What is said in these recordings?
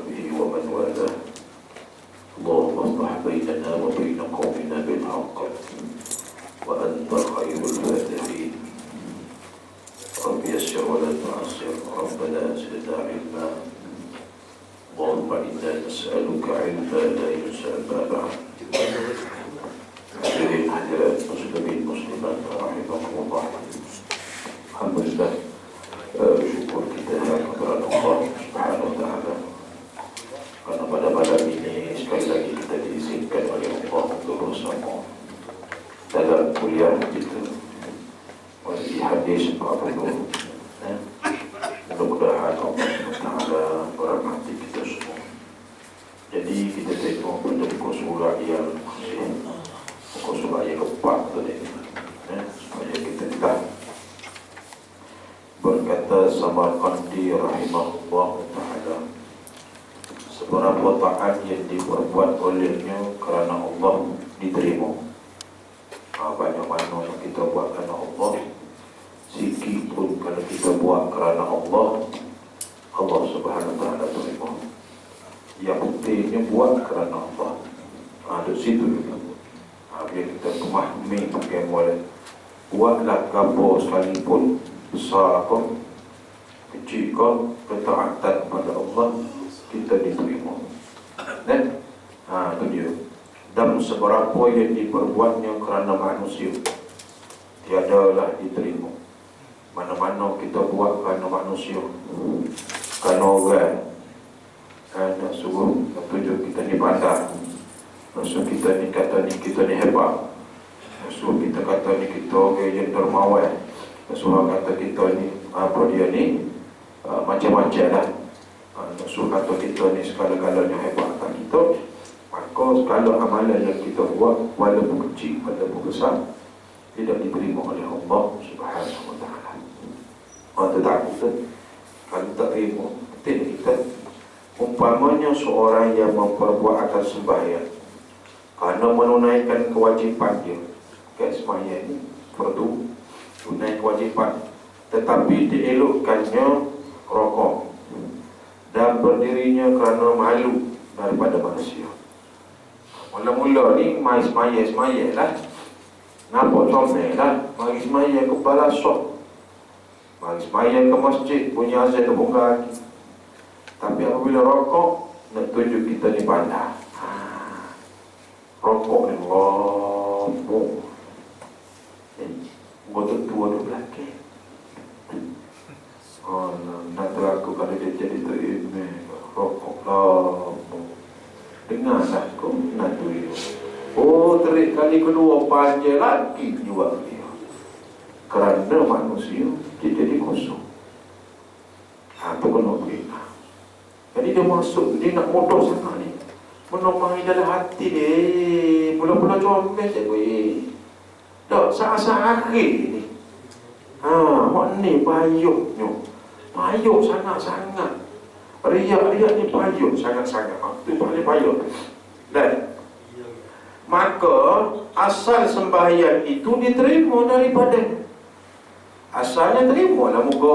وصحبه ومن والاه. اللهم اصلح بيننا وبين قومنا بالحق وأنت خير الفاتحين. رب يسر ولا تعسر، ربنا زدنا علما. اللهم إنا نسألك علما لا ينسى ما بعد. Hadirin hadirat muslimin muslimat rahimahumullah. Alhamdulillah, syukur kita kepada Allah Subhanahu wa taala. Karena pada malam ini sekali lagi kita diizinkan oleh Allah untuk bersama dalam kuliah kita di hadis 40. Mudah-mudahan Allah Taala merahmati kita semua. Jadi kita tengok pada buku surah yang keempat tadi, supaya kita tahu. Berkata Samarqandi rahimahullah taala, seberapa taat yang diperbuat olehnya kerana Allah diterima. Banyak mana yang kita buat kerana Allah, sikit pun kalau kita buat kerana Allah, Allah Subhanahu wa taala terima. Yang pentingnya buat kerana Allah. Ada situ juga. Biar kita memahami bagaimana buatlah gapo sekalipun, besar pun, kecil pun, ketaatan kepada Allah kita diterima. Dan itu dia. Dan seberapa yang diperbuatnya kerana manusia, tiadalah diterima. Mana-mana kita buat kerana manusia, kerana orang, kerana suruh tunjuk kita ni pandai, maksud kita ni kata ni kita ni hebat, maksud kita kata ni kita orang yang dermawan, maksud kata kita ni apa dia ni macam-macam lah, maksud kata kita ni segala-galanya hebat kan kita. Maka kalau amalan yang kita buat walaupun kecil walaupun besar tidak diterima oleh Allah Subhanahu wa taala. Tetapi kalau tak terima, betul kita umpamanya seorang yang memperbuat akan sembahyang kerana menunaikan kewajipan dia, sembahyang ini fardu, tunai kewajipan, tetapi dielokkannya rokok dan berdirinya kerana malu daripada manusia. Mula-mula ni mai semaya lah, nampak comel lah, mari semaya ke balasok, mari semaya ke masjid, punya azan terbuka lagi. Tapi apabila rokok, nak tunjuk kita ni pandai. Rokok ni lombo, botol tua di belakang. Nak terlaku kalau dia jadi terimeh, rokok lombo. Dengarlah kau nak tuju. Terik kali kedua panjang lagi juga dia. Kerana manusia dia jadi kosong. Itu kena bina. Jadi dia masuk, dia nak modal sangat ni. Menompangi dalam hati dia. Mula-mula comel je gue. Tak, saat-saat akhir ni. Mak ni payuknya. Payuk sangat-sangat. Riak-riak ni payung sangat-sangat. Itu paling payung. Dan maka asal sembahyang itu diterima daripada, asalnya terima lah muka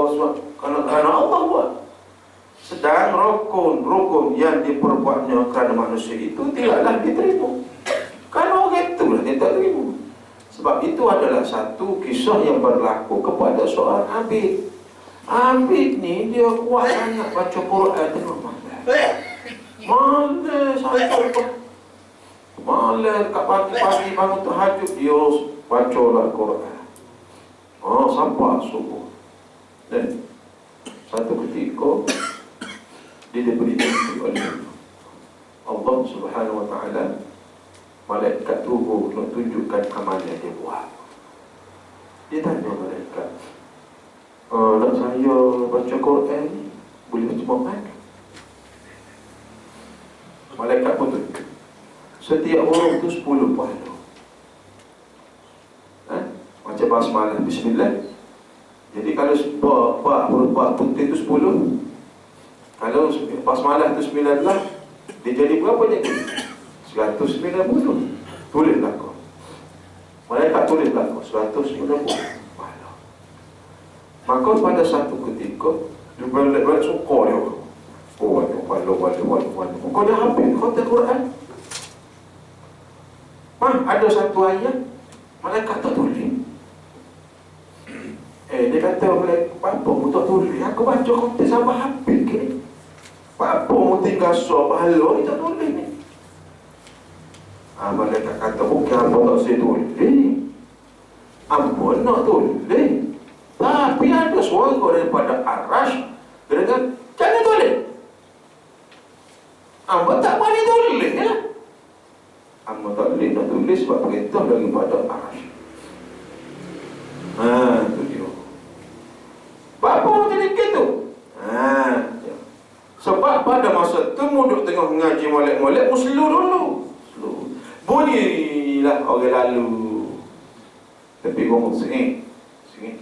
kerana Allah buat. Sedang rukun yang diperbuatnya kerana manusia itu tidaklah diterima. Kalau orang itu lah dia tak terima. Sebab itu adalah satu kisah yang berlaku kepada seorang abid. Abid ni dia kuat sangat baca Quran tengok malas sampai malas kat pagi-pagi bangun tahajud dia bacalah Quran sampai subuh. Dan satu ketika dia diberi oleh Allah Subhanahu wa taala, malaikat turun nak tunjukkan amalan dia buat. Dia tanya malaikat, nak saya baca Quran ni boleh baca mana? Malaikat pun tunjuk, setiap orang tu 10 pahala. Macam basmalah bismillah. Jadi kalau huruf putih itu 10, kalau basmalah itu 19, dia jadi berapa jadi? 190. Tulislah kau. Malaikat tulislah kau 190. Maka pada satu ketika dia balik suka dia. Oh, walau. Kau dah hafal khatam Quran? Ada satu ayat malaikat tak tulis. Dia kata malaikat, apa mu tak tulis? Aku baca khatam sampai hafal ke ni. Apa mu tinggal so pahala ni tak tulis ni. Malaikat kata, bukan apa tak saya tulis. Apa nak tulis? Tapi ada suara daripada Arash dengan jangan tulis. Amba tak boleh tulis lah. Amba tak boleh nak tulis sebab perintah daripada Arash. Itu dia. Apa macam itu? Sebab pada masa tu duduk tengah mengaji molek-molek, muslu dulu. Bunyilah orang lalu. Tapi ngomong sengit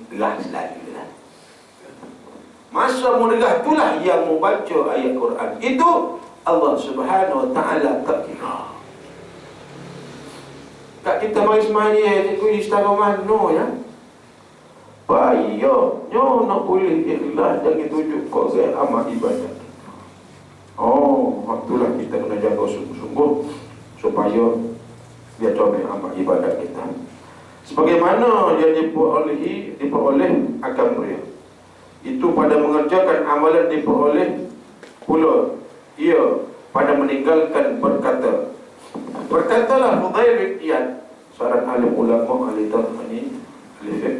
gerah selalu lah. Masa mudah itulah yang membaca ayat Quran itu Allah Subhanahu Wa Taala tak kira. Tak kita mari semaya cikgu istana mana ya? Bayo, nyo nak boleh ikhlas dan tujuh kau saya amal ibadat. Itulah kita kena jaga sungguh-sungguh supaya dia comel amal ibadat kita. Sebagaimana yang diperoleh akan mulia. Itu pada mengerjakan amalan diperoleh pula ia pada meninggalkan berkata. Berkatalah Fudail bin Iyad, seorang alim ulama, ahli tarikh, ahli fiqh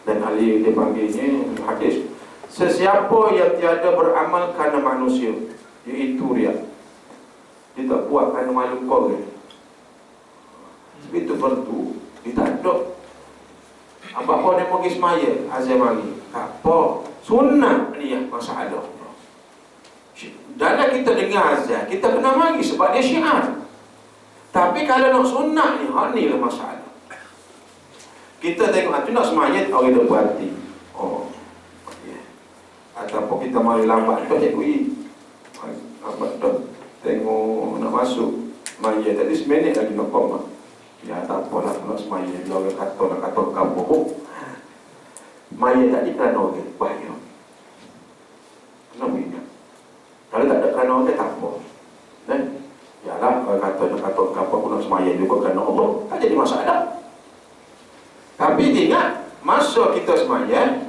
dan ahli dipanggilnya hadis. Sesiapa yang tiada beramal kerana manusia, iaitu riya. Dia tak buat kerana makhluk kau ke. Itu fardu, dia tak ada. Apa dia pergi semaya, azam mari. Tak apa, sunnah ni masalah. Dalam kita dengar azan, kita kena mari sebab dia syiar. Tapi kalau nak sunnah ni lah masalah. Kita tengok tu nak semaya, orang dah berhati. Ataupun kita mari lambat tu cikgu lambat tu tengok nak masuk semaya tadi seminit lagi nak koma. Ya tak apalah nak semaya. Bila orang kata kampung maya tadi kerana orang bahaya. Kenapa ingat? Kalau tak ada kerana orang tak apa. Yalah kalau nak kata kampung pun nak semaya juga kerana Allah, tak jadi masalah. Tapi ingat masa kita semaya,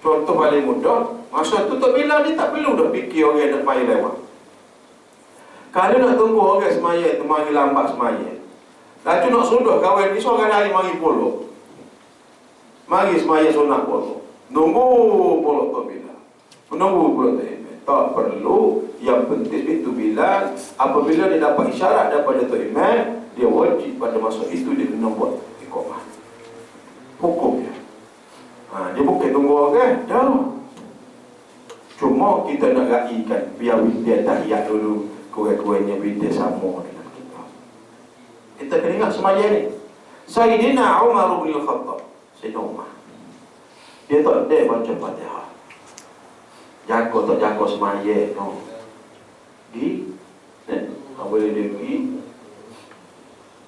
contoh paling mudah, masa tu tak bila dia tak perlu dah fikir orang nak maya lewat. Kalau nak tunggu orang semaya tu mari lambat semaya. Lalu nak sudah kawan ni seorang hari mari polo. Mari semaya sunat polo. Nunggu polo tu bila. Menunggu polo tu. Tak perlu. Yang penting itu bila apabila dia dapat isyarat daripada Tok Imam, dia wajib pada masa itu dia kena buat iqamah. Hukumnya. Dia bukan tunggu orang. Dah. Cuma kita nak raikan biar dia tahiyat dulu. Kurang-kurangnya dia sama dengan kita. Kita kena ingat semaya ni. Sayyidina Umar bin Khattab. Sayyidina Umar. Dia tak ada baca Fatihah. Jaga tak jaga semaya no. Boleh dia pergi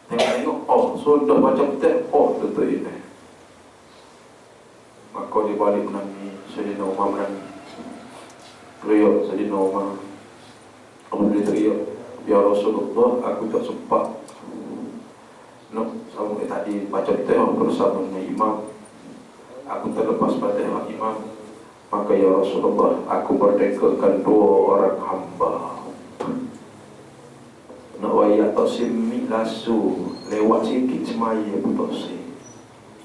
tengok, sudah baca betul, betul ini. Maka dia balik menangis, Sayyidina Umar menangis. Teriak Sayyidina Umar. Apabila teriak, ya Rasulullah, aku tak sempat sama tadi baca betul bersama dengan imam. Aku terlepas Fatihah imam. Maka ya Rasulullah, aku merdekakan dua orang hamba. Nak wayak tak simi lasu lewat sikit semaya pun tak sim.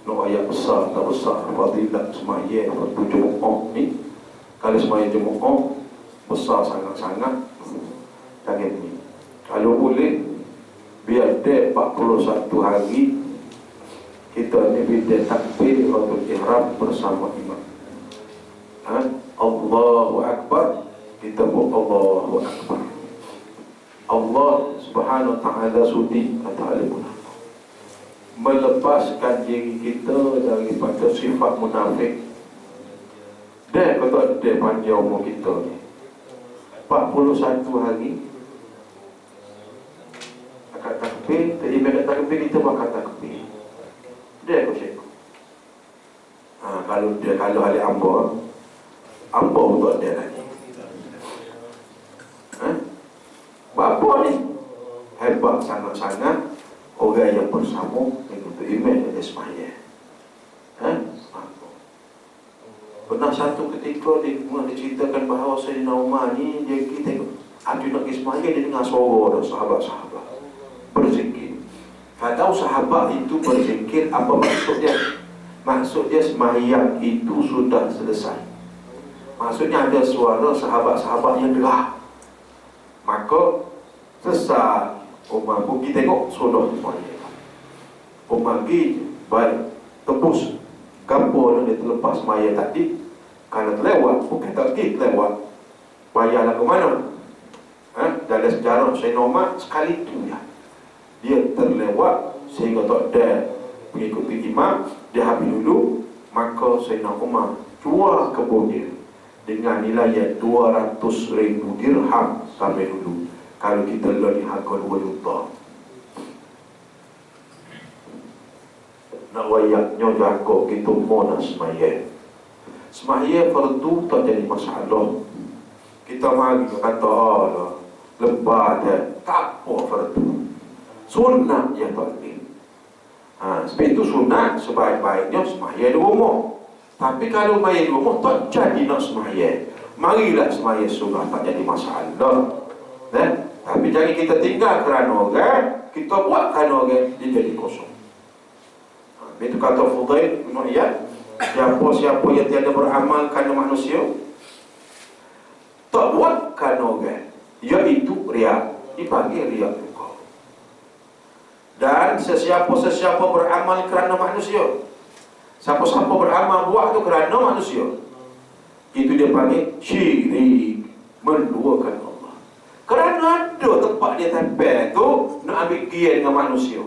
Nak wayak besar tak besar fadilat semaya waktu Jumaat ni. Kalau semaya Jumaat besar sangat-sangat jangan ni. Kalau boleh biar dia 41 hari kita ni bila takbir waktu ihram bersama imam. Allahu Akbar, kita buat Allahu Akbar. Allah Subhanahu Wa Taala sudi kata alim melepaskan diri kita daripada sifat munafik. Dia kata dia panjang umur kita ni 41 hari akan takbir, tak imam takbir kita bakal takbir. Dia kata syekh. Kalau hari amba untuk dia lagi. Apa ni? Hebat sangat-sangat orang yang bersama untuk iman dan semaya. Pernah satu ketika dia ceritakan bahawa Sayyidina Umar ni dia tengok ada nak semaya, dia dengar suara sahabat-sahabat berzikir. Tak tahu sahabat itu berzikir apa maksudnya. Maksudnya sembahyang itu sudah selesai. Maksudnya ada suara sahabat-sahabat yang derah. Maka selesai Umar pergi tengok sudah sembahyang. Umar pergi balik tebus kapur yang dia terlepas sembahyang tadi. Kerana terlewat, bukan tak pergi terlewat, bayarlah ke mana? Dalam sejarah Sayyidina Umar sekali itu ya, dia terlewat sehingga tak ada mengikuti imam. Dia habis dulu, maka Sayyidina Umar jual kebun dia dengan nilai 200,000 dirham sampai dulu. Kalau kita lagi harga 2 juta. Nak wayaknya jaga kita mana semaya. Semaya fardu tak jadi masalah. Kita mari kata Allah lebat tak apa fardu. Sunnah yang tak boleh. Sebab itu sunat sebaik-baiknya semaya di rumah. Tapi kalau semaya di rumah tak jadi nak semaya. Marilah semaya sunnah, tak jadi masalah. Tapi jangan kita tinggal kerana orang, kita buat kerana orang, dia jadi kosong. Itu kata Fudail bin Iyad, siapa-siapa yang tiada beramal kerana manusia, tak buat kerana orang, iaitu riak, dipanggil riak juga. Dan sesiapa-sesiapa beramal kerana manusia, siapa-siapa beramal buat tu kerana manusia, itu dia panggil syirik, menduakan Allah. Kerana ada tempat dia tempel tu nak ambil gia dengan manusia,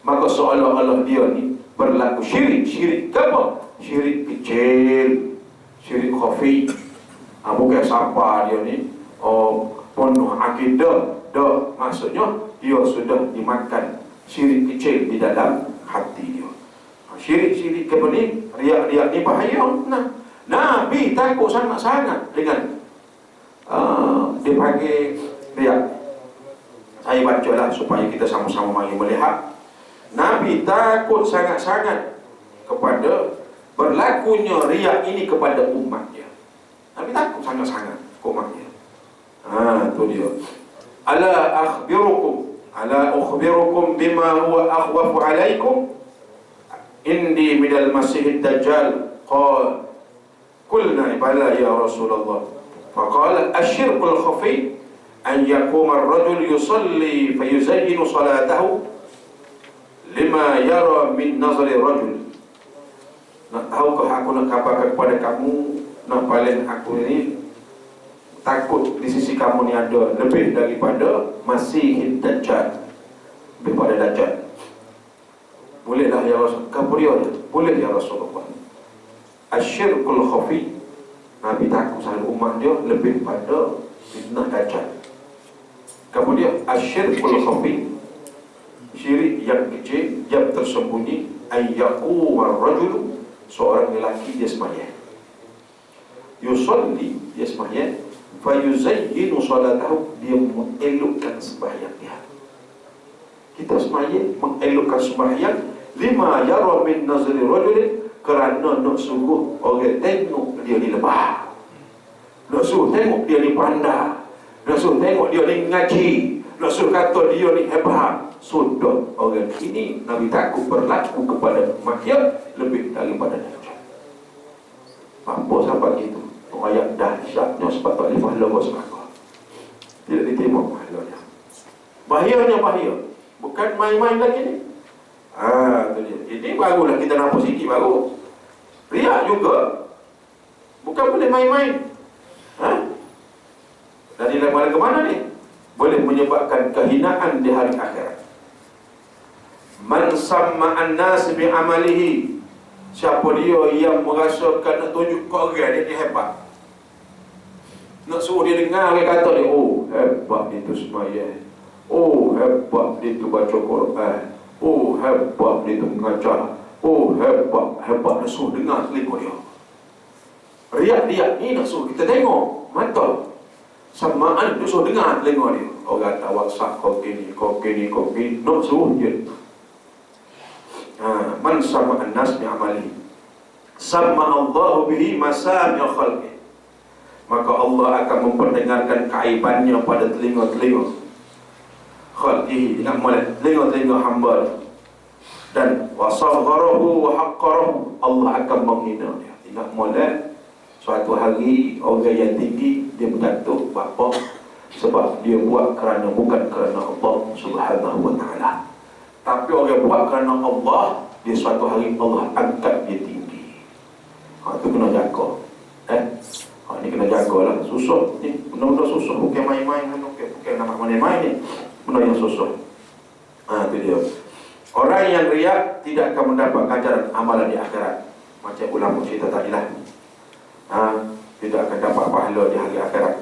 maka seolah-olah dia ni berlaku syirik. Syirik apa? Syirik kecil, syirik khafi. Bukan siapa dia ni penuh akidah. Maksudnya dia sudah dimakan syirik kecil di dalam hati dia. Syirik-syirik apa ni? Riak-riak ni bahaya. Nabi takut sangat-sangat dengan dipanggil riak. Saya baca lah supaya kita sama-sama mari melihat. Nabi takut sangat-sangat kepada berlakunya riak ini kepada umatnya. Nabi takut sangat-sangat umatnya. Itu dia. Ala ukhbirukum bima huwa akhwafu alaikum indi minal masihid dajjal. Qulna bala ya Rasulullah. Faqala asyirkul khafi an yakuma ar-rajul yusalli fayuzayyinu salatahu lima yara min nazari rajul. Nak tahukah aku nak kabarkan kepada kamu, nak paling aku ini takut di sisi kamu ni ada lebih daripada Masih Dajjal, lebih pada Dajjal. Bolehlah ya Rasul, kabriya boleh ya Rasulullah. Asyirkul khafi, Nabi takut sama umat dia lebih pada fitnah Dajjal. Kemudian asyirkul khafi, syirik yang kecil, yang tersembunyi, ayyaqumar rajul, seorang lelaki dia sembahyang, yusalli, dia sembahyang, fayuzayyinu salatahu, dia mengelokkan sembahyang dia. Kita sembahyang, mengelokkan sembahyang, lima yara min nazri rajul, kerana nak suruh orang tengok dia ni lebah, nak suruh tengok dia ni pandai, nak suruh tengok dia ni ngaji, nak suruh kata dia ni hebat. Sudah orang ini Nabi takut berlaku kepada makia lebih daripada Dajjal. Apa sampai itu? Ayat dahsyatnya sebab tak boleh pahala bersemangat, tidak diterima pahalanya. Bahayanya bahaya, bukan main-main lagi ni. Itu dia. Ini barulah kita nampak sikit baru. Riak juga bukan boleh main-main. Dari mana ke mana ni? Boleh menyebabkan kehinaan di hari akhirat. Man samma'an nas bi amalihi, siapa dia yang merasakan nak tunjuk ke orang dia hebat, nak suruh dia dengar dia kata dia, oh hebat dia tu sembahyang, oh hebat dia tu baca Quran, oh hebat dia tu mengajar, oh hebat dia suruh dengar telinga dia. Riak-riak ni nak suruh kita tengok mata. Samaan dia suruh dengar telinga dia. Orang tak WhatsApp kau gini, nak suruh je. Man sama'an nas bi'amali. Sama'allahu bihi masami' khalqi. Maka Allah akan memperdengarkan keaibannya pada telinga-telinga khalqihi, ingat molek, telinga-telinga hamba dia. Dan wasagharahu wa haqqarahu, Allah akan menghina dia. Ingat molek, suatu hari orang yang tinggi dia berjatuh bapa sebab dia buat bukan kerana Allah Subhanahu wa taala. Tapi orang buat kerana Allah, dia suatu hari Allah angkat dia tinggi. Itu kena jaga. Ni kena jagalah. Susah ni, benda-benda susah, bukan main-main, bukan nak main-main ni, benda yang susah. Itu dia. Orang yang riak tidak akan mendapat ganjaran amalan di akhirat. Macam ulama cerita tadi lah. Tidak akan dapat pahala di hari akhirat.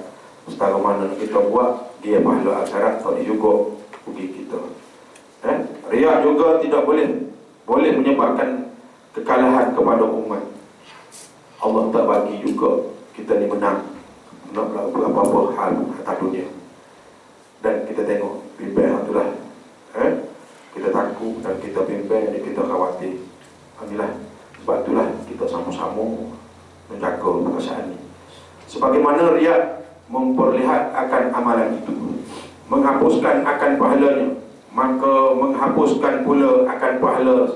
Setara mana kita buat, dia pahala akhirat, tak juga bagi kita. Riak juga tidak boleh menyebabkan kekalahan kepada umat. Allah tak bagi juga kita ni menang apa-apa hal atas dunia. Dan kita tengok bimbang itulah, kita takut dan kita bimbang dan kita khawatir. Inilah sebab itulah kita sama-sama menjaga perasaan ini. Sebagaimana riak memperlihat akan amalan itu, menghapuskan akan pahalanya, maka menghapuskan pula akan pahala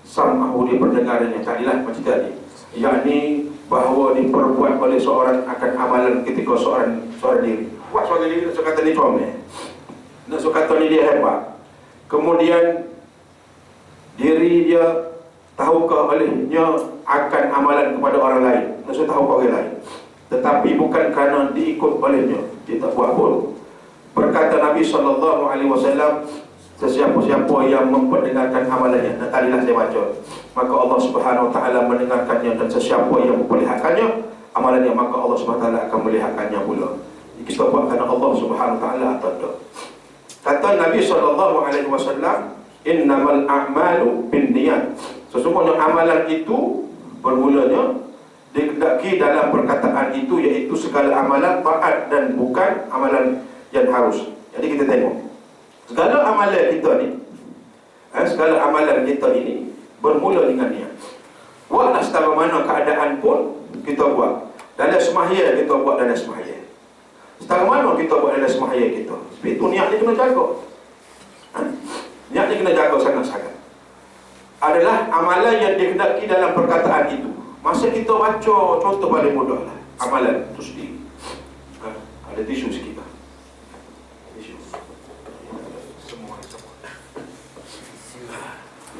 sam'ahu, di pendengarannya. Tadilah macam tadi, yakni bahawa diperbuat oleh seorang akan amalan ketika seorang diri. Buat seorang diri, nak kata ni comel, nak kata ni dia hebat. Kemudian diri dia tahukah olehnya akan amalan kepada orang lain, nak tahu orang lain, tetapi bukan kerana diikut olehnya, dia tak buat pun. Berkata Nabi SAW, sesiapa-siapa yang memperdengarkan amalannya, dan tadilah saya baca, maka Allah Subhanahu Wa Taala mendengarkannya, dan sesiapa yang memperlihatkannya amalannya, maka Allah Subhanahu Wa Taala akan melihatkannya pula. Kita buat kerana Allah Subhanahu Wa Taala atau tak. Kata Nabi SAW, innamal a'malu binniyat. Sesungguhnya amalan itu bermulanya dikendaki dalam perkataan itu, iaitu segala amalan taat dan bukan amalan yang harus. Jadi kita tengok segala amalan kita ni, segala amalan kita ini bermula dengan niat. Buatlah setara mana keadaan pun kita buat. Dalam sembahyang kita buat dalam sembahyang. Setara mana kita buat dalam sembahyang kita. Sebab itu niat ni kena jaga. Niat ni kena jaga sangat-sangat. Adalah amalan yang dikehendaki dalam perkataan itu. Masa kita baca, contoh paling mudah lah, amalan itu sendiri. Ada tisu sikit lah. Tisu. Semua. Ada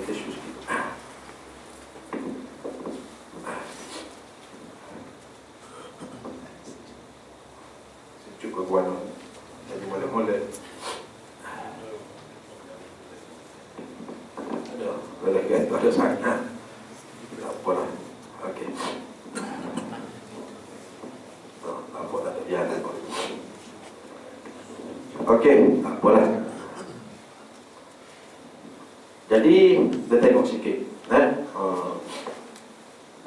tisu sikit. Cukup kuat. Jadi mula-mula. Boleh kan? Ada sangat. Tak apalah. Okey. Tak apa, tak ada biar. Okey, tak apalah. Jadi, kita tengok sikit.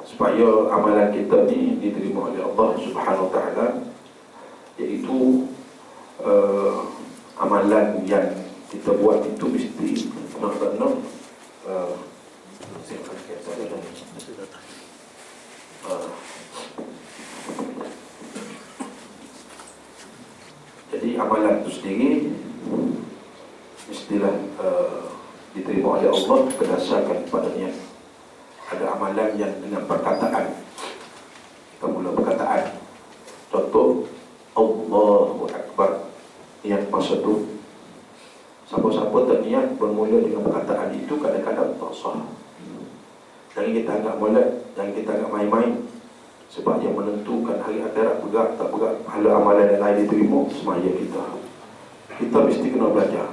Supaya amalan kita ni diterima oleh Allah Subhanahu Wa Taala, iaitu amalan yang kita buat itu mesti benar-benar jadi amalan itu sendiri mestilah diterima oleh Allah berdasarkan pada niat. Ada amalan yang dengan perkataan, kita mula perkataan, contoh Allahu Akbar, niat masa tu. Siapa-siapa tak niat bermula dengan perkataan itu, kadang-kadang tak sah. Jangan kita anggap molek, jangan kita anggap main-main. Sebab yang menentukan hari akhirat berat tak berat, pahala amalan yang lain diterima, semaya kita. Kita mesti kena belajar.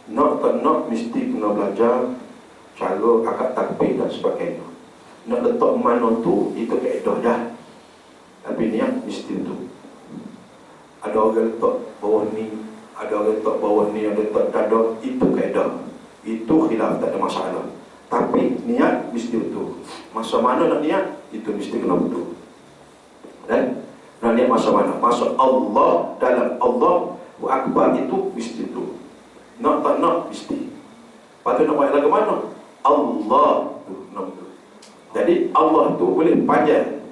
Nak tak nak, mesti kena belajar cara akad takbir dan sebagainya. Nak letak mana tu, itu kaedah dah. Tapi niat mesti tu. Ada orang letak bawah ni, ada orang letak bawah ni, ada letak dada, itu kaedah. Itu khilaf, tak ada masalah. Tapi niat mesti betul. Masa mana nak niat, itu mesti kena betul. Dan nak Nak niat masa mana? Masa Allah, dalam Allah Akbar itu mesti tu. Nak tak nak mesti. Lepas tu nak buat lagu mana? Allah tu, nak tu. Jadi Allah tu boleh panjang.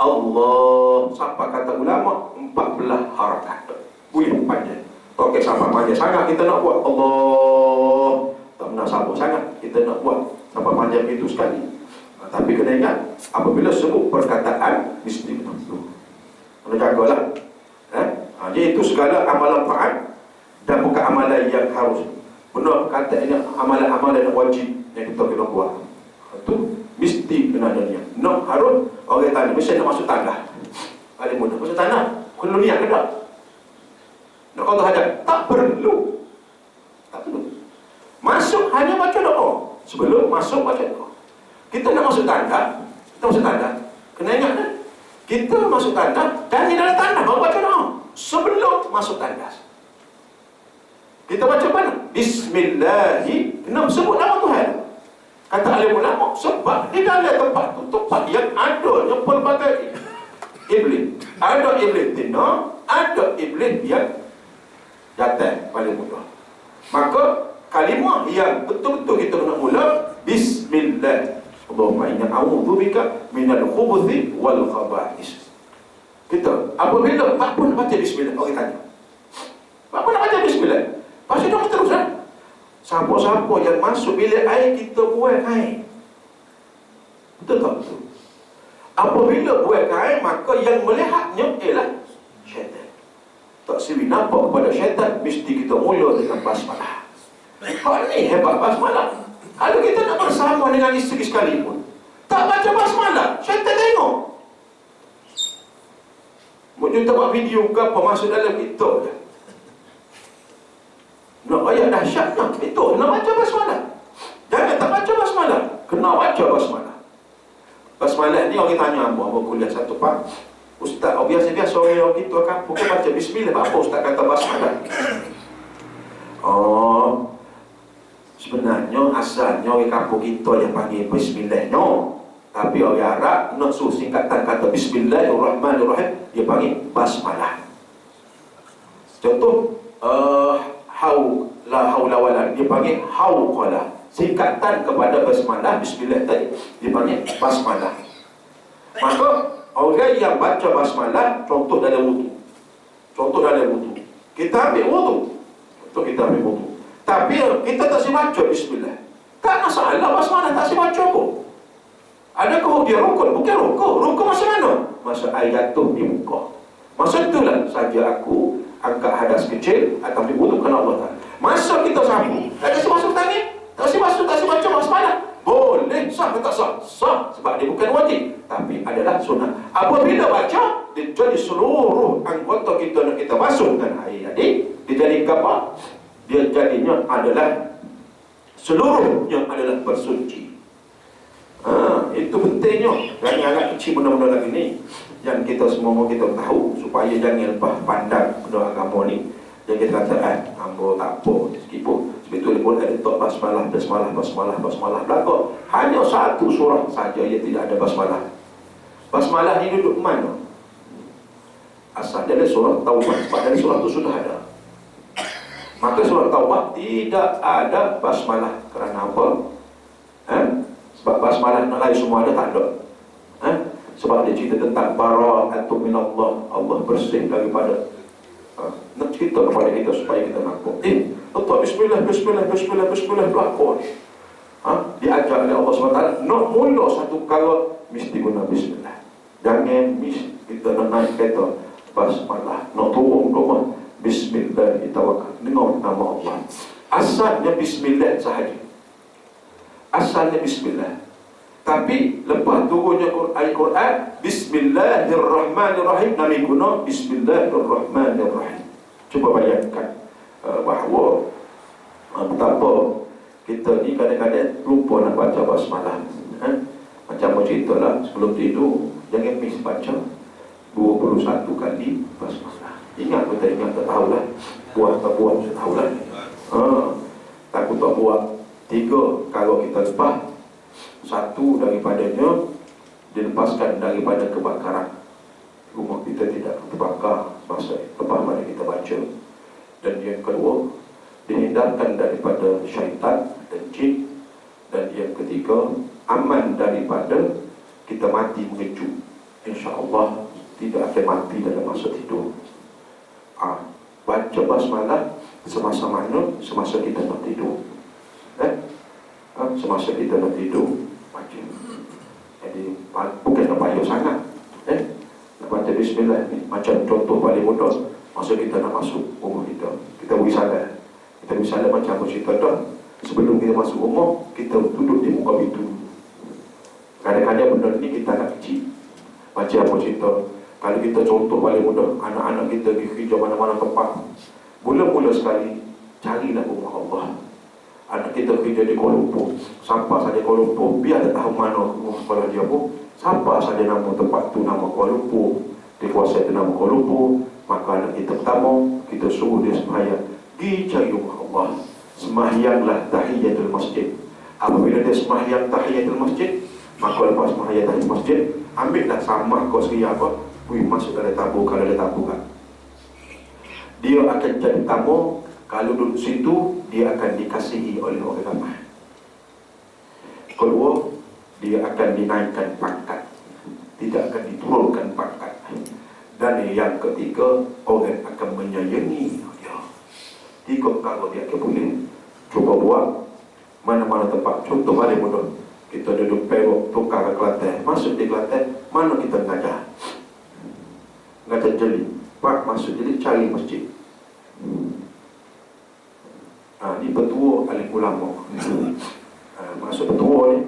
Allah, sampai kata ulama 14 harakat. Boleh panjang. Tak okay, sampai panjang sangat kita nak buat Allah. Tak pernah sabar sangat kita nak buat sampai panjang itu sekali. Tapi kena ingat, apabila sebut perkataan mesti betul. Kena jagalah. Jadi itu segala amalan faat dan bukan amalan yang harus. Benar kata ini amalan-amalan yang wajib yang kita kena buat. Itu mesti kena ada niat. Nak harus orang tanya, mesti nak masuk tanah. Paling mudah masuk tanah. Kena niat ke tak? Nak kata hajat? Tak perlu. Tak perlu. Masuk hanya baca doa. Sebelum masuk baca doa. Kita nak masuk tanah, kena ingat kan? Kita masuk tanah dan di dalam tanah baru baca doa. Sebelum masuk tandas, kita baca mana? Bismillahi. Kena sebut nama Tuhan. Kata alim ulama, sebab di dalam tempat yang ada pelbagai iblis. Ada iblis tina, ada iblis yang datang paling mudah. Maka kalimah yang betul-betul kita kena mula Bismillah. Allahumma inna a'udzubika minal khubuthi wal khaba'is. Kita apabila apa nak baca bismillah, orang tanya. Apa nak baca bismillah? Baca doa terus kan? Siapa-siapa yang masuk bilik air kita buang air. Betul tak? Betul. Apabila buang air, maka yang melihatnya ialah syaitan. Tak siwi nampak kepada syaitan, mesti kita mula dengan basmalah. Hal ni hebat basmalah. Kalau kita nak bersama dengan isteri sekalipun, tak baca basmalah, syaitan tengok. Mungkin kita buat video ke apa, masuk dalam kita je. Nak ayat dahsyat nak, itu kena baca basmalah. Jangan tak baca basmalah, kena baca basmalah. Basmalah ni orang tanya apa kuliah satu pak. Ustaz, biasa-biasa orang kita kan bukan baca bismillah, apa ustaz kata basmalah? Oh, sebenarnya asalnya orang kampung kita yang panggil bismillahnya. Tapi orang Arab nak suruh singkatan kata Bismillahirrahmanirrahim, dia panggil basmalah. Contoh la haula wala, dia panggil hauqalah. Singkatan kepada basmalah, bismillah tadi, dia panggil basmalah. Maka orang yang baca basmalah, contoh dalam wudu. Kita ambil wudu. Tapi kita tak si baca bismillah. Tak masalah basmalah tak si baca pun. Adakah dia rukun? Bukan rukun. Rukun masa mana? Masa air jatuh di muka. Masa itulah saja aku angkat hadas kecil atau diwuduk kerana Allah Ta'ala. Masa kita sapu, tak kasi masuk tangan, tak kasi baca basmalah. Boleh, sah ke tak sah? Sah, sebab dia bukan wajib, tapi adalah sunnah. Apabila baca, dia jadi seluruh anggota kita nak kita basuh dengan air tadi, dia jadi apa? Dia jadinya adalah seluruhnya adalah bersuci. Itu pentingnya. Dan yang agak kecil benda-benda lagi ni yang kita semua mau kita tahu supaya jangan lepas pandang benda agama ni. Yang kita kata hamba tak apa meskipun sebetulnya pun ada tak basmalah belakang. Hanya satu surah saja yang tidak ada basmalah. Basmalah ni duduk mana? Asalnya dari surah Taubah. Sebab dari surah itu sudah ada. Maka surah Taubah tidak ada basmalah. Kerana apa? Sebab basmalah nak lain semua ada, tak ada. Sebab dia cerita tentang bara'atu minallah, Allah bersih daripada. Nak cerita kepada kita supaya kita nampak. Letak bismillah belakang. Diajar oleh Allah SWT. Nak mula satu perkara mesti guna bismillah. Jangan kita nak naik kereta basmalah. Nak turun rumah bismillah tawakal dengan nama Allah. Asalnya bismillah sahaja. Asalnya bismillah. Tapi lepas turunnya ayat Quran, Bismillahirrahmanirrahim, Nabi guna Bismillahirrahmanirrahim. Cuba bayangkan bahawa betapa kita ni kadang-kadang lupa nak baca basmalah. Macam cerita lah, sebelum tidur jangan miss baca 21 kali basmalah. Ingat atau tak ingat tak tahulah. Buat tak buat tak tahulah. Takut tak buat. 3, kalau kita lepas 1 daripadanya dilepaskan daripada kebakaran. rumah kita tidak terbakar masa lepas mana kita baca. Dan yang kedua, dihindarkan daripada syaitan dan jin. Dan yang ketiga, aman daripada kita mati mengejut. InsyaAllah tidak akan mati dalam masa tidur. Baca basmalah semasa mana? Semasa kita nak tidur. Semasa kita nak tidur, baca. Jadi bukan nak payah sangat. Nak baca bismillah ni macam contoh paling mudah. Masa kita nak masuk rumah kita beri salam. Kita beri salam macam apa cerita dah. Sebelum kita masuk rumah, kita duduk di muka pintu. Kadang-kadang benda ni kita nak kecil. Baca apa cerita. Kalau kita contoh paling mudah, anak-anak kita pergi kerja mana-mana tempat, mula-mula sekali carilah rumah Allah. Anak kita kerja di Kuala Lumpur, sampai saja Kuala Lumpur, biar tak tahu mana rumah sekolah dia pun, sampai saja nama tempat tu nama Kuala Lumpur, dikuasai nama Kuala Lumpur, maka anak kita pertama kita suruh dia sembahyang, pergi cari rumah Allah. Sembahyanglah tahiyatul masjid. Apabila dia sembahyang tahiyatul masjid, maka lepas sembahyang tahiyatul masjid, ambillah samah kau sekali apa, masuk dalam tabung. Kalau ada tabung kan, dia akan jadi tamu. Kalau duduk situ, dia akan dikasihi oleh orang ramai. Kedua, dia akan dinaikkan pangkat, tidak akan diturunkan pangkat. Dan yang ketiga, orang akan menyayangi dia. Tiga perkara dia akan boleh cuba buat mana-mana tempat. Contoh paling mudah, kita duduk Perak, tukar ke Kelantan, masuk di Kelantan, mana kita ngajar jeli, pak masuk jeli, cari masjid. Ni petua alim ulama. Masuk petua ni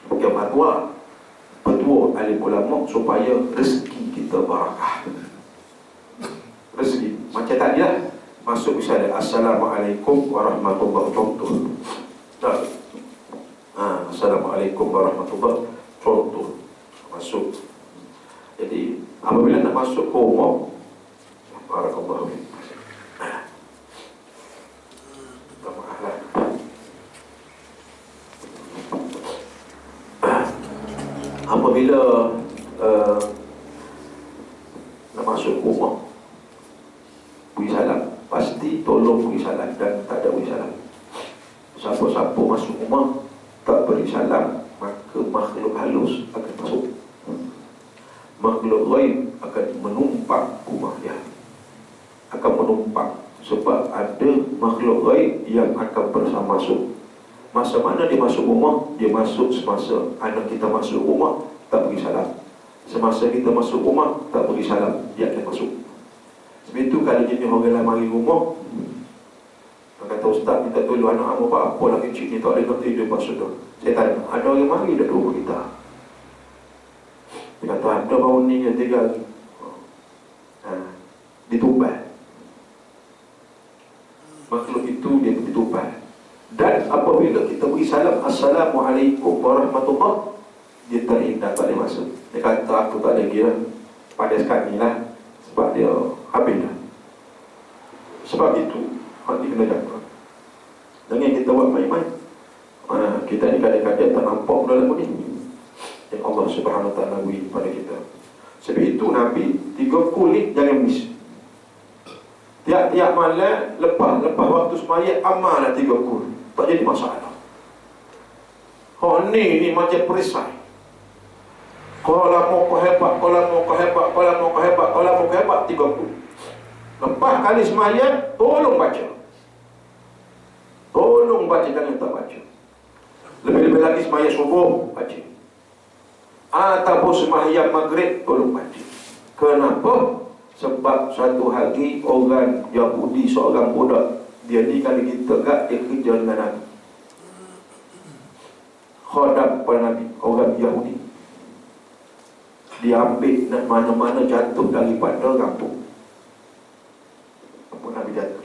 bukan fatwa, petua alim ulama supaya rezeki kita barakah. Rezeki macam tadi lah, masuk misalnya Assalamualaikum warahmatullahi wabarakatuh. Assalamualaikum warahmatullahi wabarakatuh. Masuk. Jadi apabila nak masuk ke rumah, barakallahu fiik. Apabila nak masuk rumah, beri salam. Pasti tolong beri salam. Dan tak ada beri salam, siapa-siapa masuk rumah tak beri salam, maka makhluk halus akan masuk. Makhluk ghaib akan menumpang rumah dia, akan menumpang. Sebab ada makhluk ghaib yang akan bersama masuk. Masa mana dia masuk rumah? Dia masuk semasa anak kita masuk rumah, tak beri salam. Semasa kita masuk rumah, tak beri salam, dia akan masuk. Sebab itu kalau jenis orang lain mari rumah, kata ustaz, minta tolong anak apa lagi cik ni tak boleh nak tidur masuk tu. Saya tanya, ada orang mari dah rumah kita? Dia kata, ada baru ni yang 3 hari. Ditubal. Makhluk itu dia ditubal. Dan apabila kita beri salam Assalamualaikum warahmatullahi, dia terhindar, tak boleh masuk. Dia kata, aku tak lagi lah, pada sekarang ni lah, sebab dia habis dah. Sebab itu hati kena jaga. Jangan kita buat main-main. Kita ni kadang-kadang tak nampak dalam ni yang Allah Subhanahu Wa Taala beri pada kita. Sebab itu Nabi 3 kulit jangan miss. Tiap-tiap malam lepas waktu sembahyang amallah 3 kul. Tak jadi masalah. Ni macam perisai. Kalau mau hebat, 3 kul. Lepas kali sembahyang, tolong baca. Tolong baca, jangan tak baca. Lebih-lebih lagi sembahyang subuh, baca. Ataupun sembahyang maghrib, tolong baca. Kenapa? Sebab satu hari orang Yahudi, seorang budak, dia ni kalau kita gak, dia kerja dengan Nabi, khadam pada Nabi, orang Yahudi. Dia ambil nak mana-mana jatuh daripada kampung. Apa Nabi jatuh?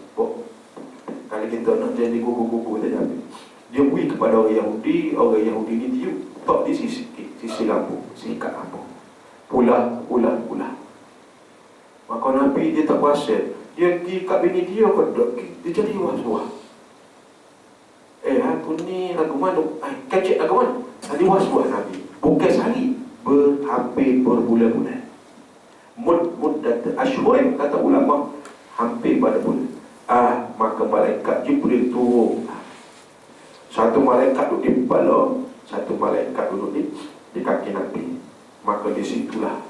Kalau kita nak jadi gugur-gugur, kita ambil. Dia beri kepada orang Yahudi ni tiup, tak di sisi lampu, sikat lampu. Pula. Maka Nabi dia tak puasa. Dia pergi kat bini dia kodok, dia jadi was-was. Aku ni lagu mana? Kecik lagu mana? Tadi was-was Nabi. Bukan sehari, hampir berbulan-bulan. muddat ashhurin, kata ulama, hampir pada bulan. Maka malaikat Jibril turun. Satu malaikat duduk di kepala, satu malaikat duduk di kaki Nabi. Maka disitulah